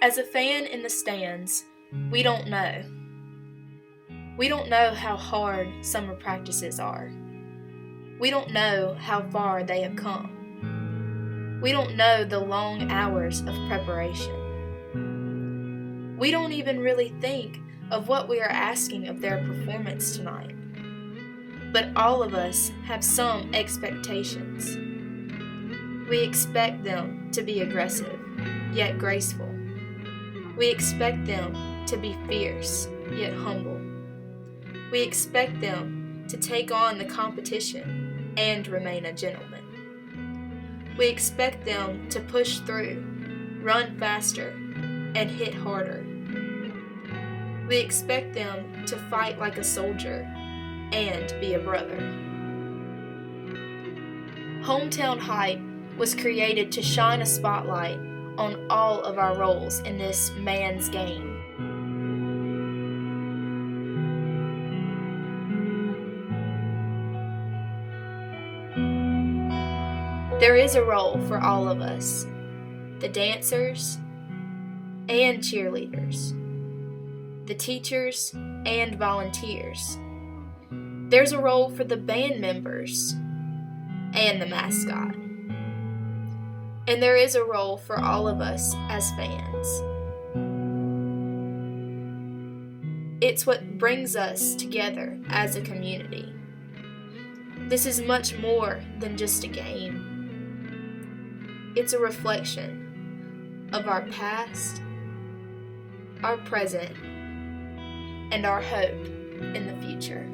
As a fan in the stands, we don't know. We don't know how hard summer practices are. We don't know how far they have come. We don't know the long hours of preparation. We don't even really think of what we are asking of their performance tonight. But all of us have some expectations. We expect them to be aggressive, yet graceful. We expect them to be fierce, yet humble. We expect them to take on the competition and remain a gentleman. We expect them to push through, run faster, and hit harder. We expect them to fight like a soldier and be a brother. Hometown Hype was created to shine a spotlight on all of our roles in this man's game. There is a role for all of us, the dancers and cheerleaders, the teachers and volunteers. There's a role for the band members and the mascot. And there is a role for all of us as fans. It's what brings us together as a community. This is much more than just a game. It's a reflection of our past, our present, and our hope in the future.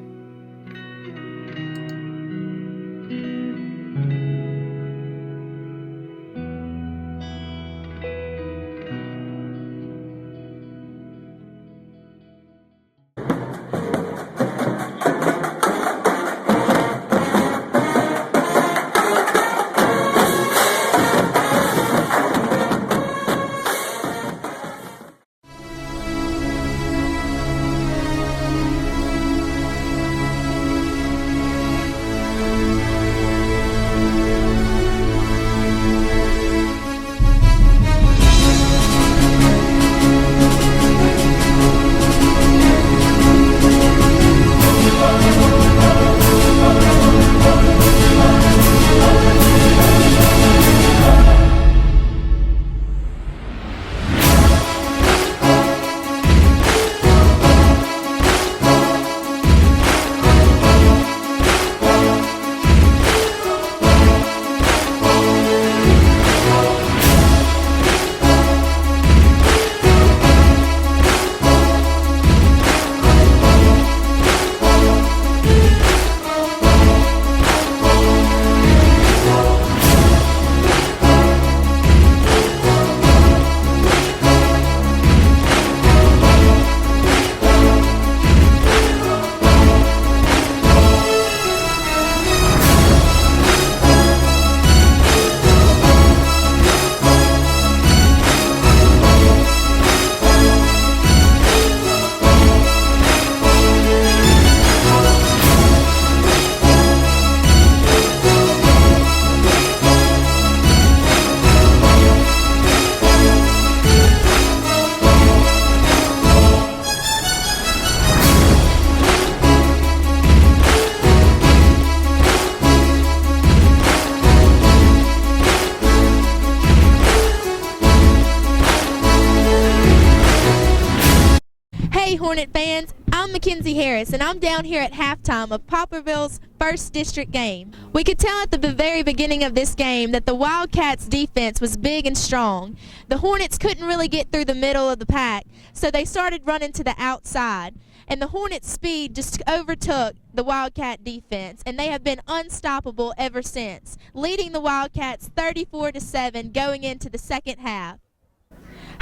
Hey Hornet fans, I'm Mackenzie Harris and I'm down here at halftime of Poplarville's first district game. We could tell at the very beginning of this game that the Wildcats defense was big and strong. The Hornets couldn't really get through the middle of the pack, so they started running to the outside. And the Hornets' speed just overtook the Wildcat defense, and they have been unstoppable ever since, leading the Wildcats 34-7 going into the second half.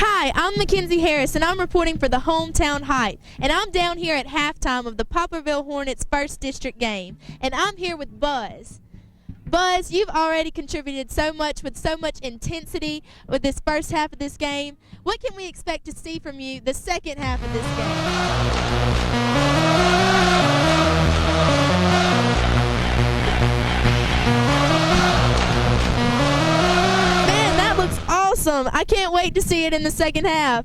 Hi, I'm Mackenzie Harris, and I'm reporting for the Hometown Hype, and I'm down here at halftime of the Poplarville Hornets' first district game, and I'm here with Buzz. Buzz, you've already contributed so much with so much intensity with this first half of this game. What can we expect to see from you the second half of this game? Man, that looks awesome. I can't wait wait to see it in the second half.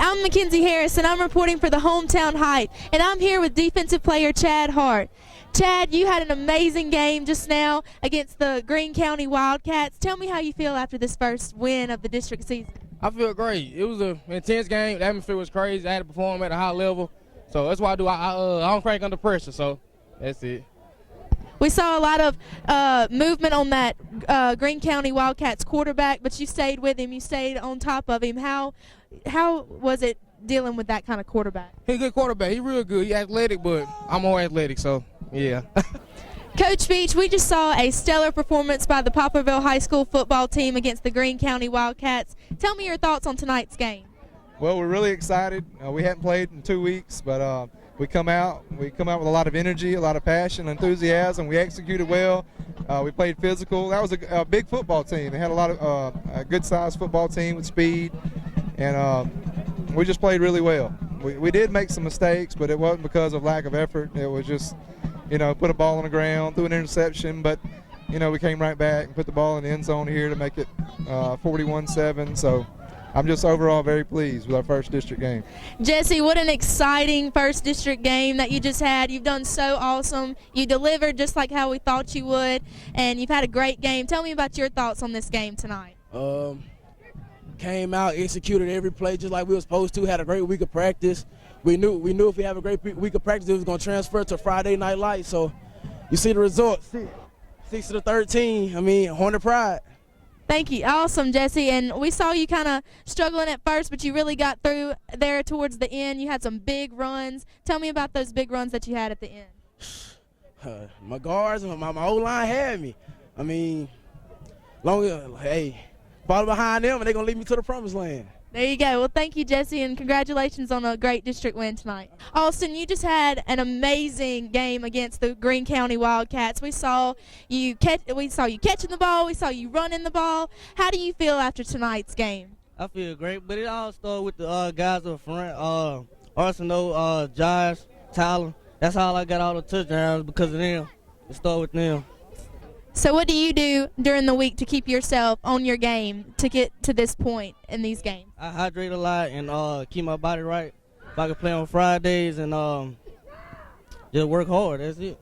I'm Mackenzie Harris, and I'm reporting for the Hometown Hype, and I'm here with defensive player Chad Hart. Chad, you had an amazing game just now against the Greene County Wildcats. Tell me how you feel after this first win of the district season. I feel great. It was an intense game. The atmosphere was crazy. I had to perform at a high level, so that's what I do. I don't crank under pressure, so that's it. We saw a lot of movement on that Greene County Wildcats quarterback, but you stayed with him. You stayed on top of him. How was it dealing with that kind of quarterback? He's a good quarterback. He's real good. He's athletic, but I'm more athletic, so yeah. Coach Beach, we just saw a stellar performance by the Poplarville High School football team against the Greene County Wildcats. Tell me your thoughts on tonight's game. Well, we're really excited. We hadn't played in 2 weeks, but we come out with a lot of energy, a lot of passion, enthusiasm. We executed well. We played physical. That was a big football team. They had a lot of a good-sized football team with speed, and we just played really well. We did make some mistakes, but it wasn't because of lack of effort. It was just, put a ball on the ground, threw an interception, but, we came right back and put the ball in the end zone here to make it 41-7. So I'm just overall very pleased with our first district game. Jesse, what an exciting first district game that you just had. You've done so awesome. You delivered just like how we thought you would, and you've had a great game. Tell me about your thoughts on this game tonight. Came out, executed every play just like we were supposed to, had a great week of practice. We knew if we have a great week of practice, it was going to transfer to Friday Night Lights. So you see the results, 6-13, Hornet pride. Thank you. Awesome, Jesse. And we saw you kind of struggling at first, but you really got through there towards the end. You had some big runs. Tell me about those big runs that you had at the end. My guards and my O-line had me. Follow behind them, and they're going to lead me to the promised land. There you go. Well, thank you, Jesse, and congratulations on a great district win tonight. Austin, you just had an amazing game against the Greene County Wildcats. We saw you catching the ball. We saw you running the ball. How do you feel after tonight's game? I feel great, but it all started with the guys up front. Arsenal, Josh, Tyler. That's how I got all the touchdowns, because of them. It started with them. So what do you do during the week to keep yourself on your game to get to this point in these games? I hydrate a lot and keep my body right. If I can play on Fridays and just work hard, that's it.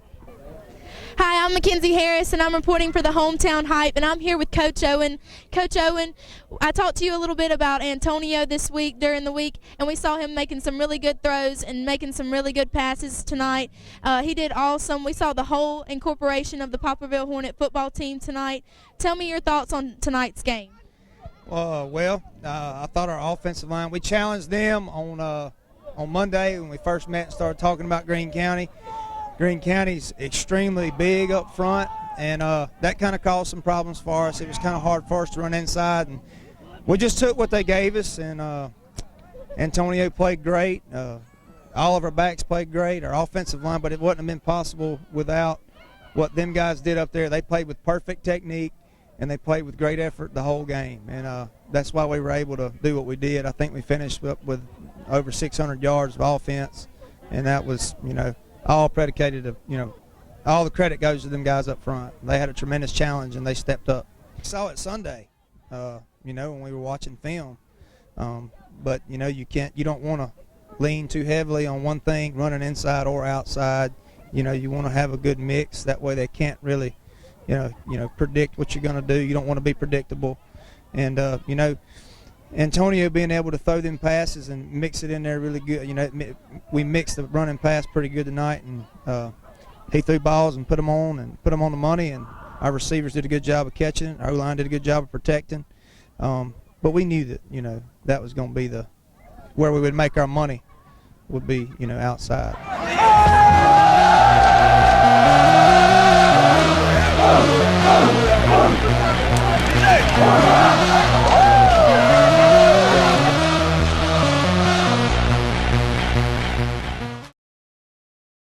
Hi, I'm Mackenzie Harris, and I'm reporting for the Hometown Hype, and I'm here with Coach Owen. Coach Owen, I talked to you a little bit about Antonio this week, during the week, and we saw him making some really good throws and making some really good passes tonight. He did awesome. We saw the whole incorporation of the Poplarville Hornet football team tonight. Tell me your thoughts on tonight's game. I thought our offensive line, we challenged them on Monday when we first met and started talking about Greene County. Greene County's extremely big up front, and that kind of caused some problems for us. It was kind of hard for us to run inside, and we just took what they gave us, and Antonio played great. All of our backs played great, our offensive line, but it wouldn't have been possible without what them guys did up there. They played with perfect technique, and they played with great effort the whole game. And that's why we were able to do what we did. I think we finished up with over 600 yards of offense, and that was, all predicated of, all the credit goes to them guys up front. They had a tremendous challenge, and they stepped up. I saw it Sunday, when we were watching film. But, you don't want to lean too heavily on one thing, running inside or outside. You want to have a good mix. That way they can't really, predict what you're going to do. You don't want to be predictable. And, Antonio being able to throw them passes and mix it in there really good. We mixed the running pass pretty good tonight, and he threw balls and put them on the money, and our receivers did a good job of catching it. Our O-line did a good job of protecting. But we knew that, that was going to be where we would make our money would be, outside. Hey!